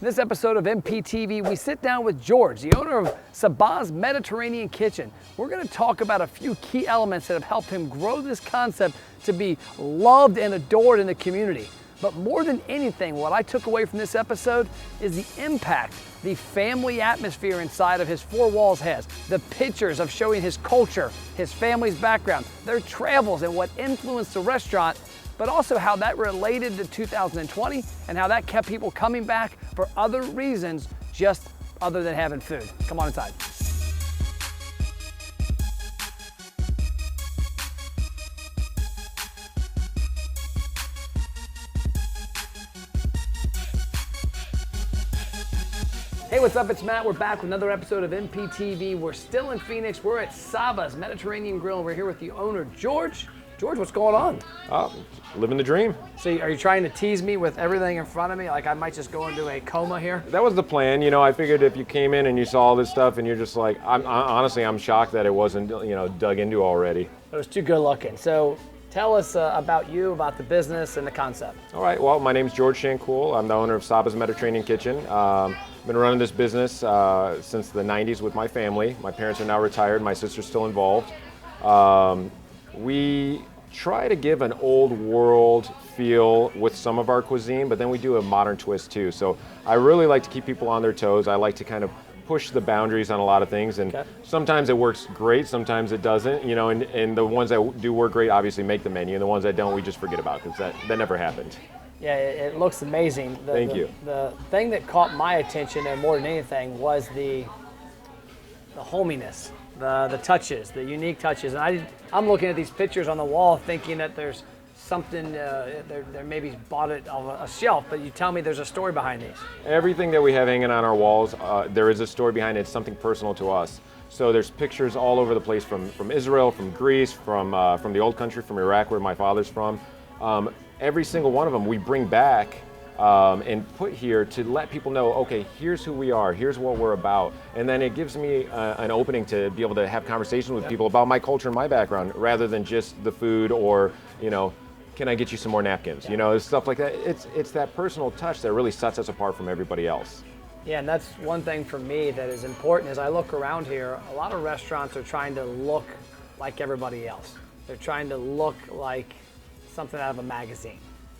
In this episode of MPTV, we sit down with George, the owner of Sabas Mediterranean Kitchen. We're going to talk about a few key elements that have helped him grow this concept to be loved and adored in the community. But more than anything, what I took away from this episode is the impact the family atmosphere inside of his four walls has. The pictures of showing his culture, his family's background, their travels, and what influenced the restaurant, but also how that related to 2020 and how that kept people coming back for other reasons just other than having food. Come on inside. Hey, what's up? It's Matt. We're back with another episode of MPTV. We're still in Phoenix. We're at Sabas Mediterranean Grill. We're here with the owner, George. George, what's going on? Oh, living the dream. So are you trying to tease me with everything in front of me? Like I might just go into a coma here? That was the plan. You know, I figured if you came in and you saw all this stuff and you're just like, honestly, I'm shocked that it wasn't, dug into already. It was too good looking. So tell us about you, about the business and the concept. All right, well, my name's George Shankool. I'm the owner of Sabas Mediterranean Kitchen. Been running this business since the 90s with my family. My parents are now retired. My sister's still involved. We try to give an old world feel with some of our cuisine, but then we do a modern twist too. So I really like to keep people on their toes. I like to kind of push the boundaries on a lot of things, and sometimes it works great, sometimes it doesn't, and the ones that do work great obviously make the menu, and the ones that don't we just forget about because that never happened. Yeah, it looks amazing. Thank you. The thing that caught my attention, and more than anything, was the hominess, the touches, the unique touches. And I'm looking at these pictures on the wall thinking that there's something, there maybe bought it off a shelf, but you tell me there's a story behind these. Everything that we have hanging on our walls, there is a story behind it. It's something personal to us. So there's pictures all over the place from Israel, from Greece, from the old country, from Iraq, where my father's from. Every single one of them we bring back and put here to let people know, okay, here's who we are, here's what we're about. And then it gives me an opening to be able to have conversations with people about my culture and my background rather than just the food or, can I get you some more napkins? Stuff like that. It's that personal touch that really sets us apart from everybody else. Yeah, and that's one thing for me that is important. As I look around here, a lot of restaurants are trying to look like everybody else. They're trying to look like something out of a magazine,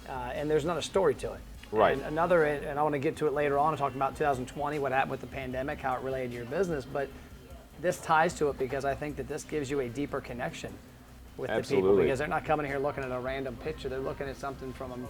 and there's not a story to it. Right. And and I want to get to it later on, talking about 2020, what happened with the pandemic, how it related to your business, but this ties to it because I think that this gives you a deeper connection with the people, because they're not coming here looking at a random picture. They're looking at something from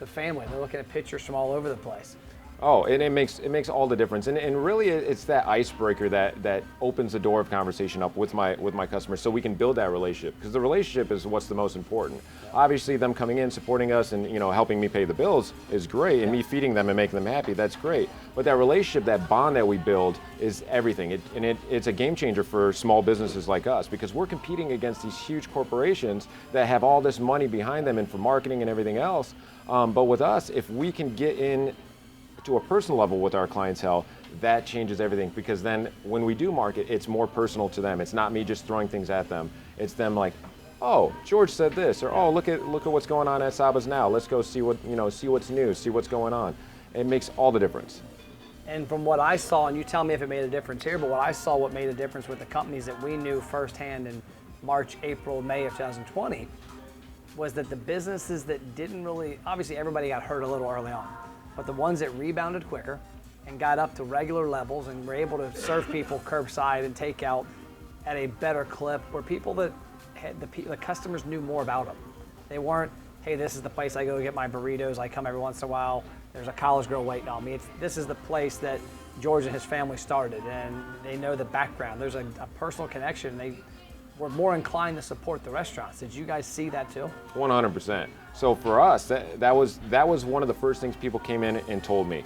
the family. They're looking at pictures from all over the place. Oh, and it makes all the difference, and really it's that icebreaker that opens the door of conversation up with my customers, so we can build that relationship, because the relationship is what's the most important. Obviously, them coming in, supporting us, and helping me pay the bills is great, and me feeding them and making them happy, that's great. But that relationship, that bond that we build, is everything. It's a game changer for small businesses like us, because we're competing against these huge corporations that have all this money behind them and for marketing and everything else. But with us, if we can get in to a personal level with our clientele, that changes everything, because then when we do market, it's more personal to them. It's not me just throwing things at them. It's them like, oh, George said this, or oh, look at what's going on at Sabas now. Let's go see see what's new, see what's going on. It makes all the difference. And from what I saw, and you tell me if it made a difference here, but what made a difference with the companies that we knew firsthand in March, April, May of 2020, was that the businesses that didn't really, obviously everybody got hurt a little early on, but the ones that rebounded quicker and got up to regular levels and were able to serve people curbside and takeout at a better clip, were people that had the customers knew more about them. They weren't, hey, this is the place I go get my burritos. I come every once in a while. There's a college girl waiting on me. This is the place that George and his family started, and they know the background. There's a personal connection. They were more inclined to support the restaurants. Did you guys see that too? 100%. So for us, that was one of the first things people came in and told me.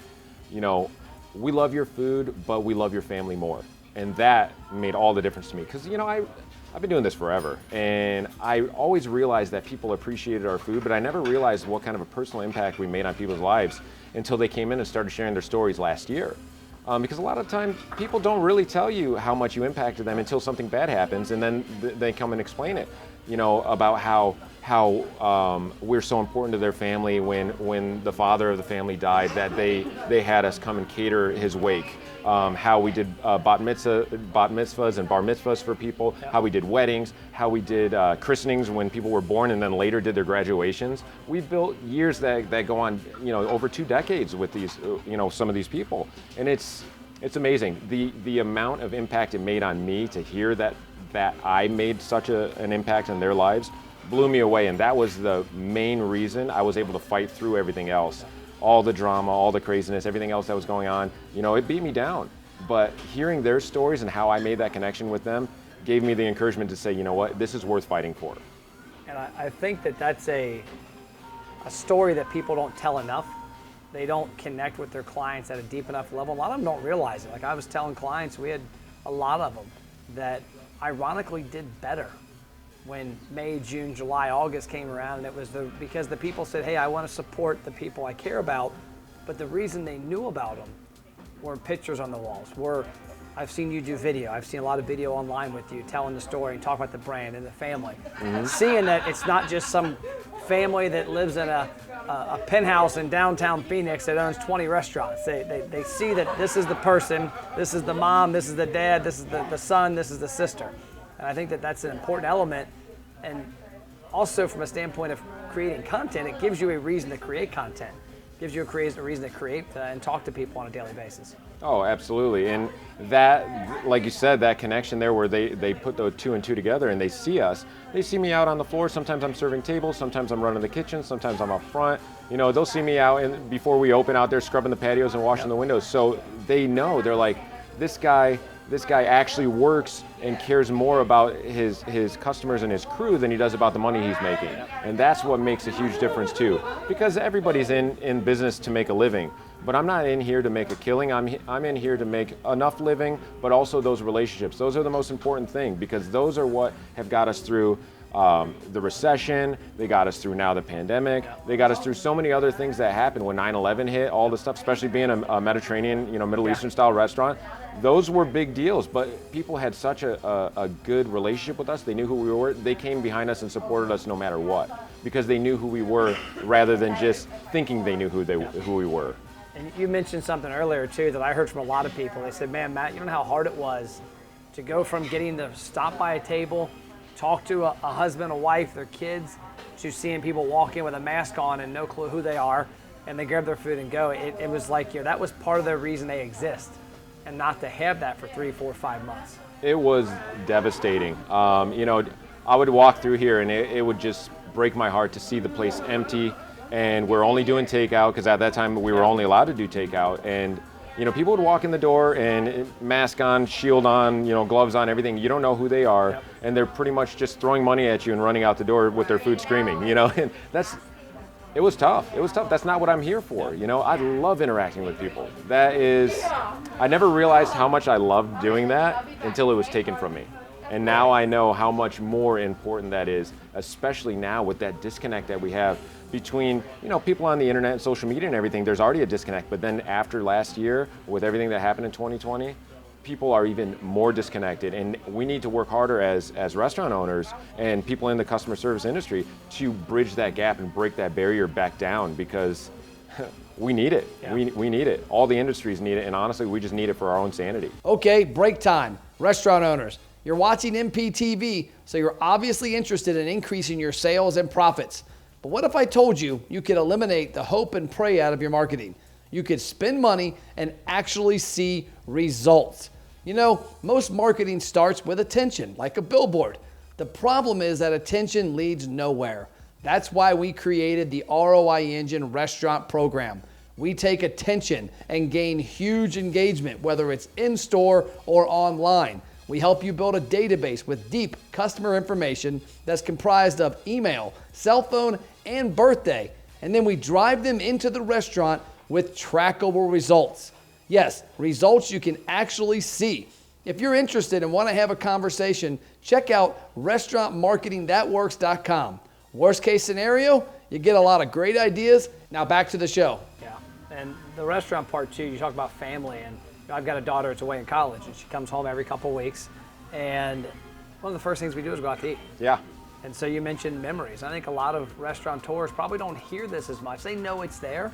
We love your food, but we love your family more. And that made all the difference to me, because I've been doing this forever, and I always realized that people appreciated our food, but I never realized what kind of a personal impact we made on people's lives until they came in and started sharing their stories last year. Because a lot of times people don't really tell you how much you impacted them until something bad happens, and then they come and explain it. about how we're so important to their family when the father of the family died, that they had us come and cater his wake. How we did bat mitzvahs and bar mitzvahs for people, how we did weddings, how we did christenings when people were born and then later did their graduations. We built years that go on, over 2 decades with these, some of these people. And it's amazing. The amount of impact it made on me to hear that I made such an impact in their lives blew me away. And that was the main reason I was able to fight through everything else. All the drama, all the craziness, everything else that was going on, it beat me down. But hearing their stories and how I made that connection with them gave me the encouragement to say, you know what, this is worth fighting for. And I think that's a story that people don't tell enough. They don't connect with their clients at a deep enough level. A lot of them don't realize it. Like I was telling clients, we had a lot of them that ironically did better when May, June, July, August came around, and it was because the people said, hey, I want to support the people I care about, but the reason they knew about them were pictures on the walls, I've seen you do video, I've seen a lot of video online with you telling the story and talking about the brand and the family. Mm-hmm. Seeing that it's not just some family that lives in a penthouse in downtown Phoenix that owns 20 restaurants. They see that this is the person, this is the mom, this is the dad, this is the son, this is the sister. And I think that's an important element. And also from a standpoint of creating content, it gives you a reason to create content. It gives you a reason to create and talk to people on a daily basis. Oh, absolutely. And that, like you said, that connection there where they put the 2 and 2 together and they see us. They see me out on the floor. Sometimes I'm serving tables. Sometimes I'm running the kitchen. Sometimes I'm up front. They'll see me out and before we open out there scrubbing the patios and washing the windows. So they know, they're like, this guy actually works and cares more about his customers and his crew than he does about the money he's making. And that's what makes a huge difference too. Because everybody's in business to make a living. But I'm not in here to make a killing. I'm in here to make enough living, but also those relationships. Those are the most important thing because those are what have got us through the recession. They got us through now the pandemic. They got us through so many other things that happened when 9/11 hit, all the stuff, especially being a Mediterranean, Middle Eastern style restaurant. Those were big deals, but people had such a good relationship with us. They knew who we were. They came behind us and supported us no matter what because they knew who we were rather than just thinking they knew who we were. And you mentioned something earlier too that I heard from a lot of people. They said, man, Matt, you don't know how hard it was to go from getting to stop by a table, talk to a husband, a wife, their kids, to seeing people walk in with a mask on and no clue who they are, and they grab their food and go. It was like, that was part of the reason they exist, and not to have that for 3, 4, 5 months. It was devastating. I would walk through here and it would just break my heart to see the place empty, and we're only doing takeout because at that time we were only allowed to do takeout. And people would walk in the door and mask on, shield on, gloves on, everything. You don't know who they are, and they're pretty much just throwing money at you and running out the door with their food screaming. And it was tough. It was tough. That's not what I'm here for. I love interacting with people. I never realized how much I loved doing that until it was taken from me. And now I know how much more important that is, especially now with that disconnect that we have between, people on the internet and social media and everything. There's already a disconnect, but then after last year, with everything that happened in 2020, people are even more disconnected, and we need to work harder as restaurant owners and people in the customer service industry to bridge that gap and break that barrier back down because we need it. Yeah. We need it. All the industries need it, and honestly, we just need it for our own sanity. Okay, break time. Restaurant owners, you're watching MPTV, so you're obviously interested in increasing your sales and profits. But what if I told you could eliminate the hope and pray out of your marketing? You could spend money and actually see results. Most marketing starts with attention, like a billboard. The problem is that attention leads nowhere. That's why we created the ROI Engine Restaurant Program. We take attention and gain huge engagement, whether it's in-store or online. We help you build a database with deep customer information that's comprised of email, cell phone, and birthday. And then we drive them into the restaurant with trackable results. Yes, results you can actually see. If you're interested and want to have a conversation, check out restaurantmarketingthatworks.com. Worst case scenario, you get a lot of great ideas. Now back to the show. Yeah, and the restaurant part too, you talk about family, and I've got a daughter that's away in college, and she comes home every couple of weeks, and one of the first things we do is go out to eat. Yeah. And so you mentioned memories. I think a lot of restaurateurs probably don't hear this as much. They know it's there,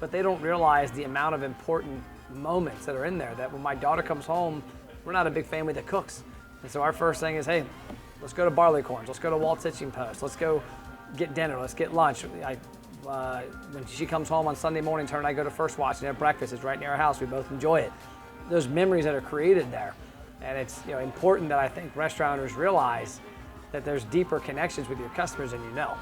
but they don't realize the amount of important moments that are in there. That when my daughter comes home, we're not a big family that cooks. And so our first thing is, hey, let's go to Barleycorns, let's go to Walt's Hitching Post, let's go get dinner, let's get lunch. When she comes home on Sunday mornings, her and I go to First Watch and have breakfast. It's right near our house. We both enjoy it. Those memories that are created there. And it's important that I think restaurateurs realize that there's deeper connections with your customers than you know.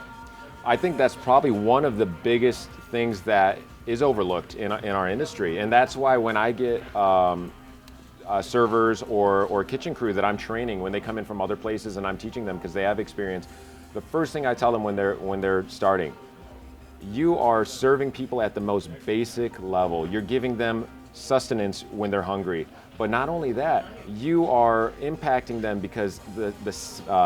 I think that's probably one of the biggest things that is overlooked in our industry. And that's why when I get servers or kitchen crew that I'm training, when they come in from other places and I'm teaching them because they have experience, the first thing I tell them when they're starting, you are serving people at the most basic level. You're giving them sustenance when they're hungry. But not only that, you are impacting them because the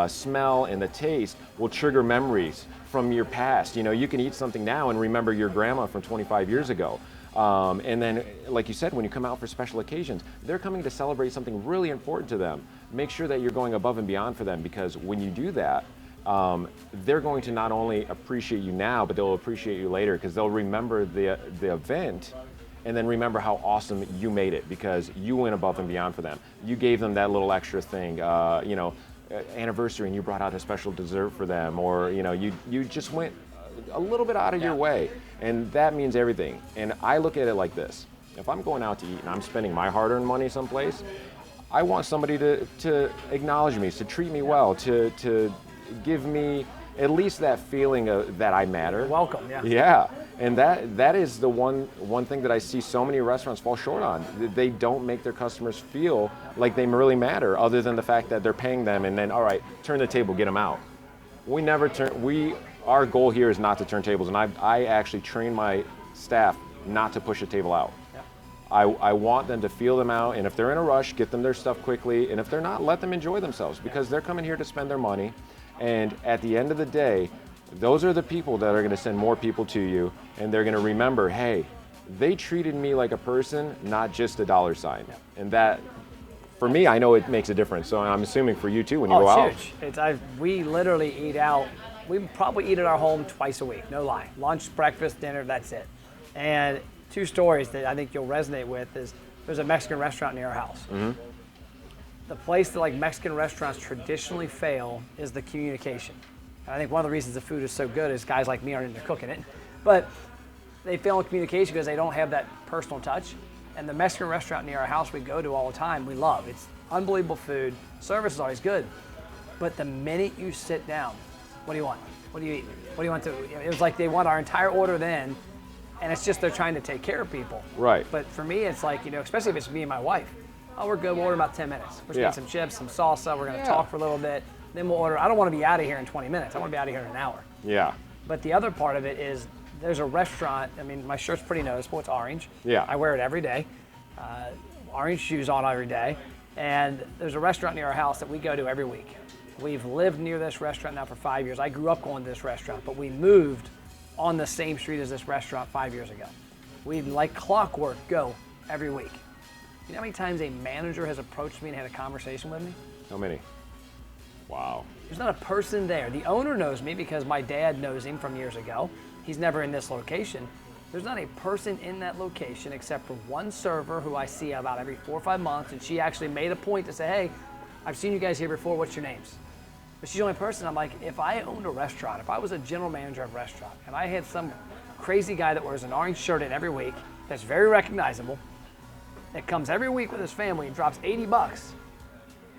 smell and the taste will trigger memories from your past. You can eat something now and remember your grandma from 25 years ago. And then, like you said, when you come out for special occasions, they're coming to celebrate something really important to them. Make sure that you're going above and beyond for them, because when you do that, they're going to not only appreciate you now, but they'll appreciate you later, because they'll remember the event and then remember how awesome you made it because you went above and beyond for them. You gave them that little extra thing, anniversary, and you brought out a special dessert for them, or you just went a little bit out of your way, and that means everything. And I look at it like this: if I'm going out to eat and I'm spending my hard-earned money someplace, I want somebody to acknowledge me, to treat me well, to give me at least that feeling that I matter. Welcome, yeah. Yeah, and that is the one thing that I see so many restaurants fall short on. They don't make their customers feel like they really matter, other than the fact that they're paying them and then, all right, turn the table, get them out. We never turn, our goal here is not to turn tables, and I actually train my staff not to push a table out. I want them to feel them out, and if they're in a rush, get them their stuff quickly, and if they're not, let them enjoy themselves, because they're coming here to spend their money. And at the end of the day, those are the people that are going to send more people to you, and they're going to remember, hey, they treated me like a person, not just a dollar sign. And that, for me, I know it makes a difference. So I'm assuming for you too when you go out. It's huge. We literally eat out. We probably eat at our home twice a week, no lie. Lunch, breakfast, dinner, that's it. And two stories that I think you'll resonate with is there's a Mexican restaurant near our house. Mm-hmm. The place that Mexican restaurants traditionally fail is the communication. And I think one of the reasons the food is so good is guys like me aren't into cooking it. But they fail in communication because they don't have that personal touch. And the Mexican restaurant near our house we go to all the time, we love. It's unbelievable food. Service is always good. But the minute you sit down, what do you want? What do you eat? What do you want to? It was like they want our entire order then, and it's just they're trying to take care of people. Right. But for me, it's like, especially if it's me and my wife. Oh, we're good. We'll order about 10 minutes. We're getting some chips, some salsa. We're going to talk for a little bit. Then we'll order. I don't want to be out of here in 20 minutes. I want to be out of here in an hour. Yeah. But the other part of it is there's a restaurant. I mean, my shirt's pretty noticeable. It's orange. Yeah. I wear it every day. Orange shoes on every day. And there's a restaurant near our house that we go to every week. We've lived near this restaurant now for 5 years. I grew up going to this restaurant, but we moved on the same street as this restaurant 5 years ago. We, like clockwork, go every week. You know how many times a manager has approached me and had a conversation with me? How many? Wow. There's not a person there. The owner knows me because my dad knows him from years ago. He's never in this location. There's not a person in that location except for one server who I see about every 4 or 5 months, and she actually made a point to say, hey, I've seen you guys here before, what's your names? But she's the only person. I'm like, if I owned a restaurant, if I was a general manager of a restaurant, and I had some crazy guy that wears an orange shirt in every week, that's very recognizable, that comes every week with his family and drops $80,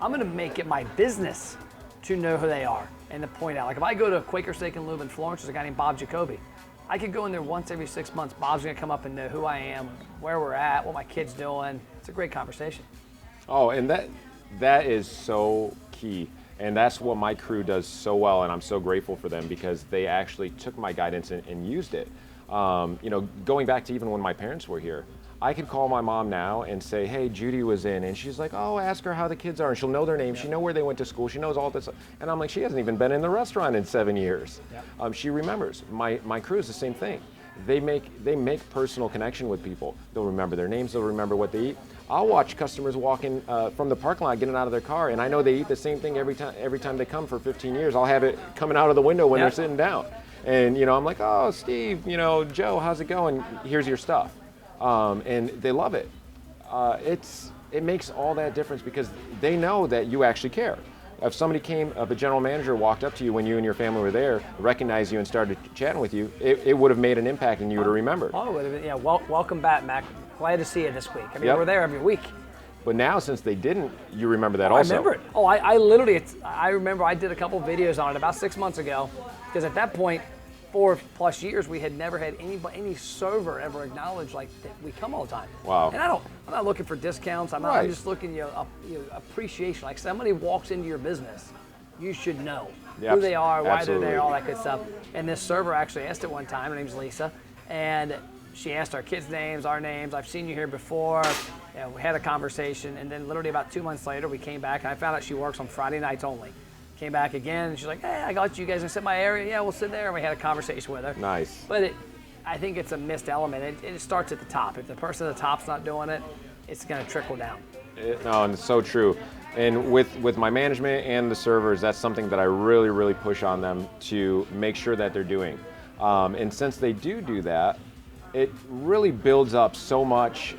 I'm gonna make it my business to know who they are and to point out. Like if I go to Quaker Steak and Lube in Florence, there's a guy named Bob Jacoby. I could go in there once every 6 months. Bob's gonna come up and know who I am, where we're at, what my kid's doing. It's a great conversation. Oh, and that is so key. And that's what my crew does so well, and I'm so grateful for them because they actually took my guidance and used it. Going back to even when my parents were here, I could call my mom now and say, hey, Judy was in, and she's like, oh, ask her how the kids are, and she'll know their names, she know where they went to school, she knows all this, and I'm like, she hasn't even been in the restaurant in 7 years. She remembers. My crew is the same thing. they make personal connection with people. They'll remember their names, they'll remember what they eat. I'll watch customers walking from the parking lot, getting out of their car, and I know they eat the same thing every time they come for 15 years. I'll have it coming out of the window when they're sitting down. And I'm like, oh, Steve, Joe, how's it going? Here's your stuff. And they love it. It makes all that difference because they know that you actually care. If a general manager walked up to you when you and your family were there, recognized you and started chatting with you, it would have made an impact and you would have remembered. Oh, it would have been, welcome back, Mac. Glad to see you this week. I mean, we're there every week. But now, since they didn't, you remember that also. I remember it. Oh, I remember I did a couple videos on it about 6 months ago, because at that point, 4+ years, we had never had any server ever acknowledge like that we come all the time. Wow. And I'm not looking for discounts. I'm just looking appreciation. Like somebody walks into your business, you should know who they are, why they're there, all that good stuff. And this server actually asked it one time. Her name's Lisa, and she asked our kids' names, our names. I've seen you here before. We had a conversation, and then literally about 2 months later, we came back, and I found out she works on Friday nights only. Came back again, and she's like, hey, I got you guys. I sit in my area. Yeah, we'll sit there. And we had a conversation with her. Nice. But I think it's a missed element. It starts at the top. If the person at the top's not doing it, it's going to trickle down. No, and it's so true. And with my management and the servers, that's something that I really, really push on them to make sure that they're doing. And since they do that, it really builds up so much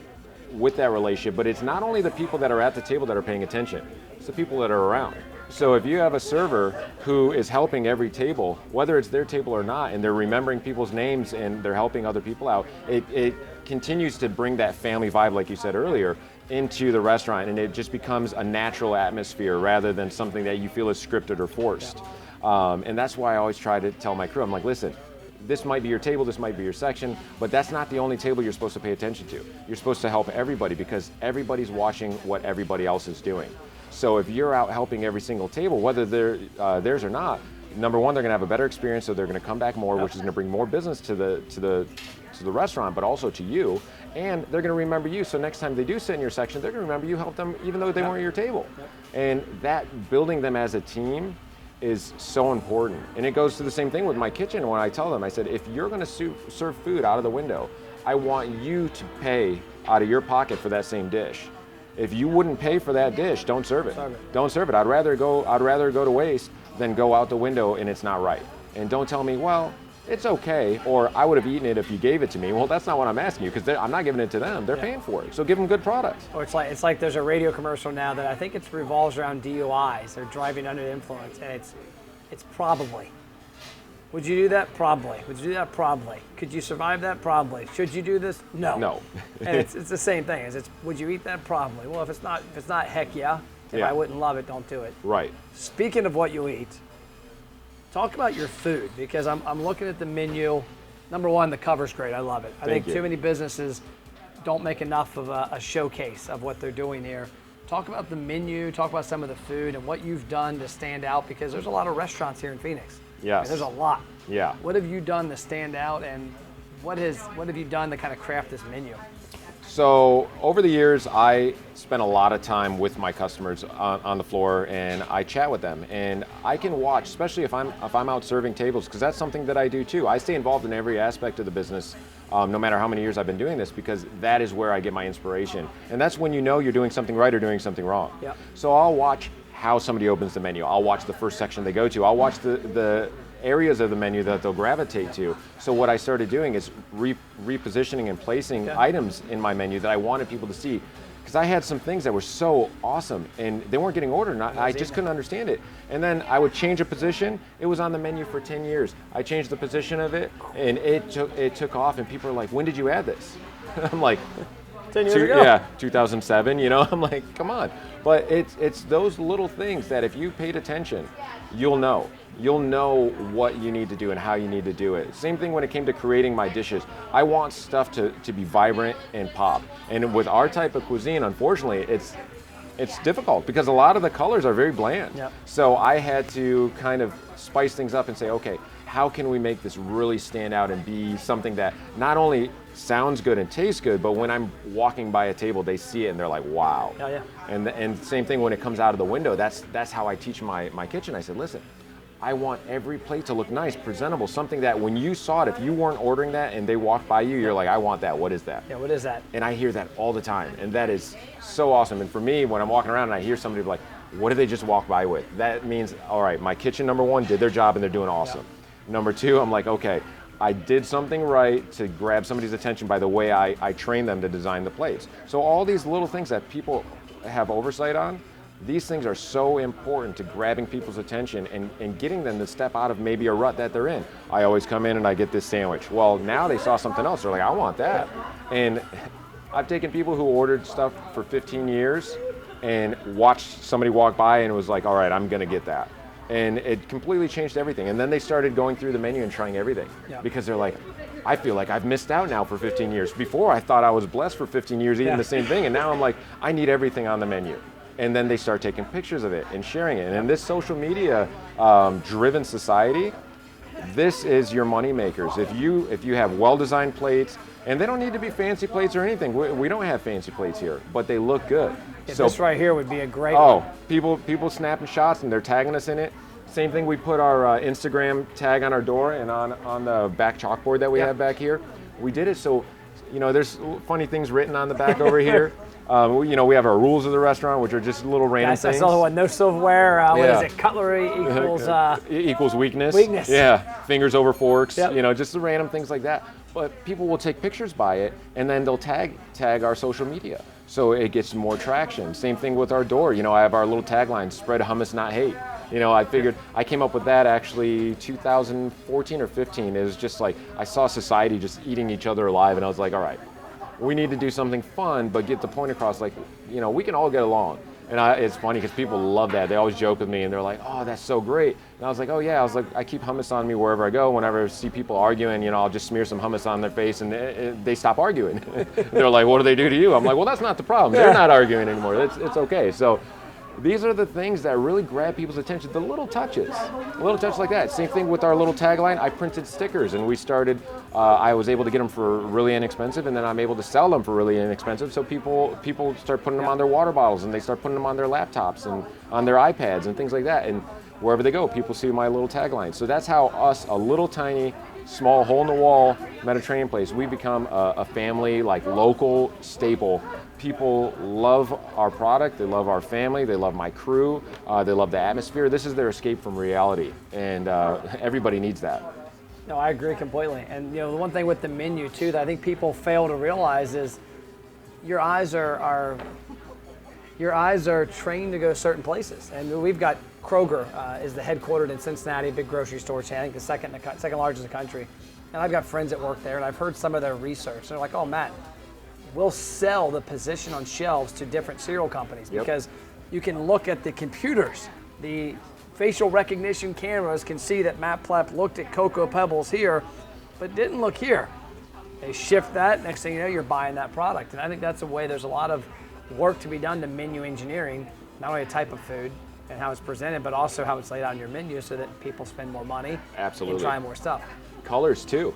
with that relationship. But it's not only the people that are at the table that are paying attention, it's the people that are around. So if you have a server who is helping every table, whether it's their table or not, and they're remembering people's names and they're helping other people out, it continues to bring that family vibe, like you said earlier, into the restaurant, and it just becomes a natural atmosphere rather than something that you feel is scripted or forced. And that's why I always try to tell my crew, I'm like, listen, this might be your table, this might be your section, but that's not the only table you're supposed to pay attention to. You're supposed to help everybody because everybody's watching what everybody else is doing. So if you're out helping every single table, whether they're theirs or not, number one, they're going to have a better experience, so they're going to come back more, which is going to bring more business to the restaurant, but also to you, and they're going to remember you. So next time they do sit in your section, they're going to remember you helped them, even though they weren't at your table. And that building them as a team is so important. And it goes to the same thing with my kitchen. When I tell them, I said, if you're going to serve food out of the window, I want you to pay out of your pocket for that same dish. If you wouldn't pay for that dish, don't serve it. Don't serve it. I'd rather go to waste than go out the window and it's not right. And don't tell me, well, it's okay, or I would have eaten it if you gave it to me. Well, that's not what I'm asking you, because I'm not giving it to them. They're paying for it. So give them good products. Or it's like there's a radio commercial now that I think it revolves around DUIs. They're driving under the influence, and it's probably. Would you do that? Probably. Would you do that? Probably. Could you survive that? Probably. Should you do this? No. No. And it's the same thing. Would you eat that? Probably. Well, if it's not, heck yeah. If I wouldn't love it, don't do it. Right. Speaking of what you eat, talk about your food, because I'm looking at the menu. Number one, the cover's great. I love it. I think too many businesses don't make enough of a showcase of what they're doing here. Talk about the menu. Talk about some of the food and what you've done to stand out, because there's a lot of restaurants here in Phoenix. Yes. There's a lot. Yeah. What have you done to stand out, and what have you done to kind of craft this menu? So over the years, I spent a lot of time with my customers on the floor, and I chat with them, and I can watch, especially if I'm out serving tables, because that's something that I do too. I stay involved in every aspect of the business, no matter how many years I've been doing this, because that is where I get my inspiration, and that's when you know you're doing something right or doing something wrong. Yep. So I'll watch how somebody opens the menu. I'll watch the first section they go to. I'll watch the areas of the menu that they'll gravitate to. So what I started doing is repositioning and placing items in my menu that I wanted people to see. Because I had some things that were so awesome and they weren't getting ordered, and I just couldn't understand it. And then I would change a position. It was on the menu for 10 years. I changed the position of it, and it took off, and people are like, when did you add this? I'm like, 10 years ago. Yeah, 2007, I'm like, come on. But it's those little things that if you paid attention, you'll know. You'll know what you need to do and how you need to do it. Same thing when it came to creating my dishes. I want stuff to be vibrant and pop. And with our type of cuisine, unfortunately, it's difficult because a lot of the colors are very bland. Yep. So I had to kind of spice things up and say, okay, how can we make this really stand out and be something that not only sounds good and tastes good, but when I'm walking by a table, they see it and they're like, wow. Oh, yeah. And same thing when it comes out of the window. That's how I teach my kitchen. I said, listen, I want every plate to look nice, presentable, something that when you saw it, if you weren't ordering that and they walked by you, you're like, I want that. What is that? Yeah, what is that? And I hear that all the time, and that is so awesome. And for me, when I'm walking around and I hear somebody be like, what did they just walk by with? That means, all right, my kitchen, number one, did their job and they're doing awesome. Yeah. Number two, I'm like, okay, I did something right to grab somebody's attention by the way I trained them to design the plates. So all these little things that people have oversight on, these things are so important to grabbing people's attention and getting them to step out of maybe a rut that they're in. I always come in and I get this sandwich. Well, now they saw something else. They're like, I want that. And I've taken people who ordered stuff for 15 years and watched somebody walk by and was like, all right, I'm gonna get that. And it completely changed everything. And then they started going through the menu and trying everything. Yeah. Because they're like, I feel like I've missed out now for 15 years. Before I thought I was blessed for 15 years eating the same thing, and now I'm like, I need everything on the menu. And then they start taking pictures of it and sharing it. And in this social media driven society, this is your money makers. If you have well-designed plates, and they don't need to be fancy plates or anything. We don't have fancy plates here, but they look good. Yeah, so this right here would be a great one. People snapping shots and they're tagging us in it. Same thing, we put our Instagram tag on our door and on the back chalkboard that we have back here. We did it so, there's funny things written on the back over here. We have our rules of the restaurant, which are just little random things. I saw the one, no silverware, what is it, cutlery equals... equals weakness. Weakness. Yeah, fingers over forks, just the random things like that. But people will take pictures by it, and then they'll tag our social media. So it gets more traction. Same thing with our door. I have our little tagline, spread hummus, not hate. I figured, I came up with that actually 2014 or 15. It was just like, I saw society just eating each other alive, and I was like, all right, we need to do something fun, but get the point across, like, we can all get along. And it's funny because people love that. They always joke with me and they're like, oh, that's so great. And I was like, oh yeah, I keep hummus on me wherever I go. Whenever I see people arguing, I'll just smear some hummus on their face and they stop arguing. They're like, what do they do to you? I'm like, well, that's not the problem. They're not arguing anymore. It's okay. So these are the things that really grab people's attention, the little touches like that. Same thing with our little tagline. I printed stickers and we started, I was able to get them for really inexpensive, and then I'm able to sell them for really inexpensive. So people start putting them on their water bottles, and they start putting them on their laptops and on their iPads and things like that. And wherever they go, people see my little tagline. So that's how us, a little tiny, small hole-in-the-wall Mediterranean place, we become a family, like local staple. People love our product, they love our family, they love my crew, they love the atmosphere. This is their escape from reality, and everybody needs that. No, I agree completely. And the one thing with the menu too that I think people fail to realize is your eyes are trained to go certain places. And we've got Kroger is the headquartered in Cincinnati, big grocery store chain, I think the second largest in the country. And I've got friends that work there, and I've heard some of their research. They're like, oh, Matt, we'll sell the position on shelves to different cereal companies because you can look at the computers. The facial recognition cameras can see that Matt Plepp looked at Cocoa Pebbles here, but didn't look here. They shift that, next thing you know, you're buying that product. And I think that's a way, there's a lot of work to be done to menu engineering, not only a type of food and how it's presented, but also how it's laid out on your menu so that people spend more money and try more stuff. Colors too.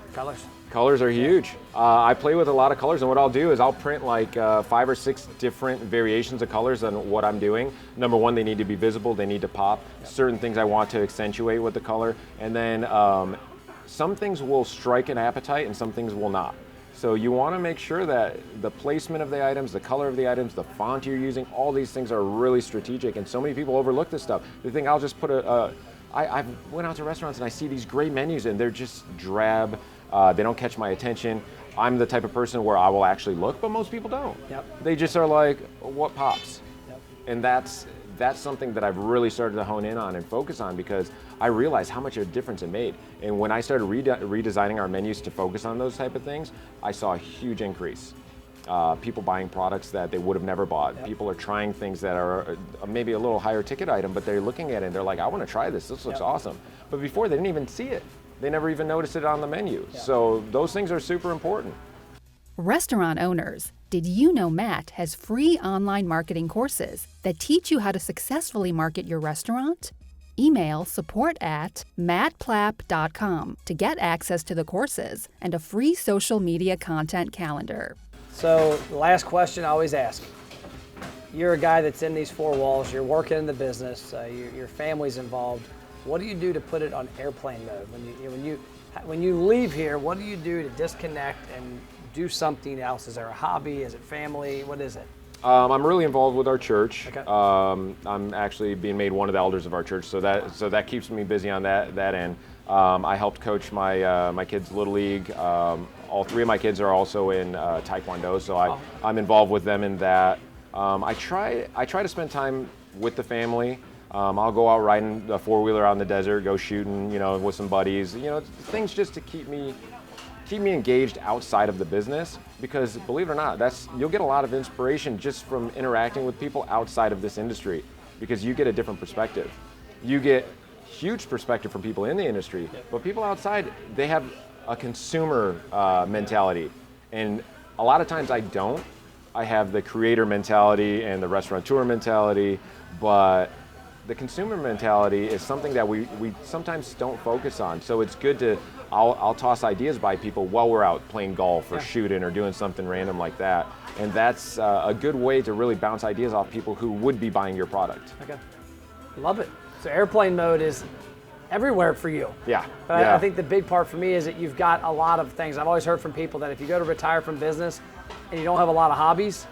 Colors are huge. I play with a lot of colors, and what I'll do is I'll print like 5 or 6 different variations of colors on what I'm doing. Number one, they need to be visible, they need to pop. Certain things I want to accentuate with the color, and then some things will strike an appetite and some things will not. So you want to make sure that the placement of the items, the color of the items, the font you're using, all these things are really strategic, and so many people overlook this stuff. They think I'll just put I went out to restaurants and I see these great menus and they're just drab. They don't catch my attention. I'm the type of person where I will actually look, but most people don't. They just are like, what pops? And that's something that I've really started to hone in on and focus on, because I realized how much of a difference it made. And when I started redesigning our menus to focus on those type of things, I saw a huge increase. People buying products that they would have never bought. People are trying things that are maybe a little higher ticket item, but they're looking at it and they're like, I want to try this. This looks awesome. But before, they didn't even see it. They never even noticed it on the menu. So those things are super important. Restaurant owners, did you know Matt has free online marketing courses that teach you how to successfully market your restaurant? Email support@mattplapp.com to get access to the courses and a free social media content calendar. So the last question I always ask. You're a guy that's in these 4 walls, you're working in the business, your family's involved. what do you do to put it on airplane mode? When you leave here, what do you do to disconnect and do something else? Is there a hobby? Is it family? What is it? I'm really involved with our church. Okay. I'm actually being made one of the elders of our church, so that keeps me busy on that end. I helped coach my kids' little league. All three of my kids are also in Taekwondo, so I'm involved with them in that. I try to spend time with the family. I'll go out riding a four-wheeler out in the desert, go shooting, with some buddies. Things just to keep me engaged outside of the business, because believe it or not, you'll get a lot of inspiration just from interacting with people outside of this industry, because you get a different perspective. You get huge perspective from people in the industry, but people outside, they have a consumer mentality, and a lot of times I don't. I have the creator mentality and the restaurateur mentality, but the consumer mentality is something that we sometimes don't focus on. So it's good to, I'll toss ideas by people while we're out playing golf or shooting or doing something random like that. And that's a good way to really bounce ideas off people who would be buying your product. Okay, love it. So airplane mode is everywhere for you. Yeah. But I think the big part for me is that you've got a lot of things. I've always heard from people that if you go to retire from business and you don't have a lot of hobbies,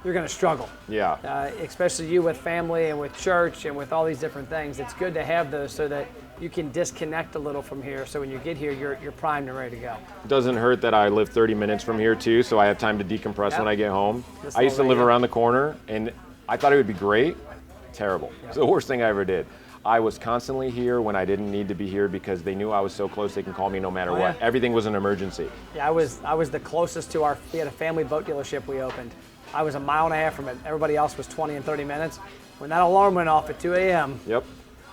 you're going to struggle. Yeah. Especially you with family and with church and with all these different things. It's good to have those so that you can disconnect a little from here. So when you get here, you're primed and ready to go. It doesn't hurt that I live 30 minutes from here too, so I have time to decompress when I get home. I used to live around the corner, and I thought it would be great. Terrible. It's the worst thing I ever did. I was constantly here when I didn't need to be here, because they knew I was so close they can call me no matter what. Everything was an emergency. Yeah, I was the closest to we had a family boat dealership we opened. I was a mile and a half from it. Everybody else was 20 and 30 minutes. When that alarm went off at 2 a.m.,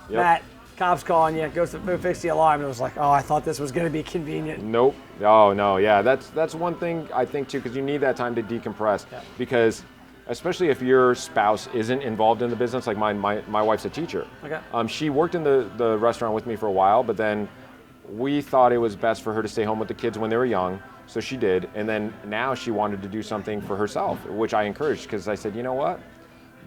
Matt, cops calling you, goes to fix the alarm, and it was like, oh, I thought this was going to be convenient. Nope. Oh, no, yeah. That's one thing I think too, because you need that time to decompress. Yeah. Because especially if your spouse isn't involved in the business, like my wife's a teacher. Okay. She worked in the restaurant with me for a while, but then we thought it was best for her to stay home with the kids when they were young. So she did, and then now she wanted to do something for herself, which I encouraged, because I said, you know what,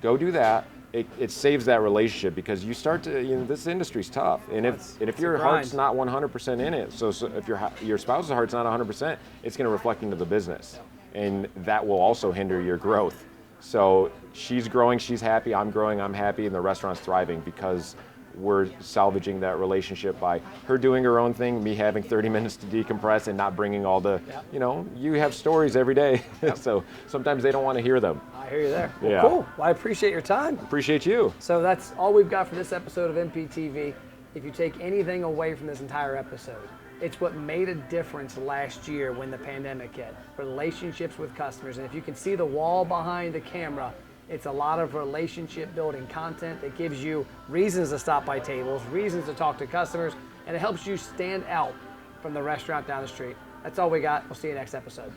go do that. It saves that relationship, because you start to, this industry's tough, and if your heart's not 100% in it, so if your spouse's heart's not 100%, it's going to reflect into the business, and that will also hinder your growth. So she's growing, she's happy, I'm growing, I'm happy, and the restaurant's thriving, because we're salvaging that relationship by her doing her own thing, me having 30 minutes to decompress and not bringing all the, you have stories every day. So sometimes they don't want to hear them. I hear you there. Well, cool. Well, I appreciate your time. Appreciate you. So that's all we've got for this episode of MPTV. If you take anything away from this entire episode, it's what made a difference last year when the pandemic hit. Relationships with customers. And if you can see the wall behind the camera, it's a lot of relationship building content that gives you reasons to stop by tables, reasons to talk to customers, and it helps you stand out from the restaurant down the street. That's all we got. We'll see you next episode.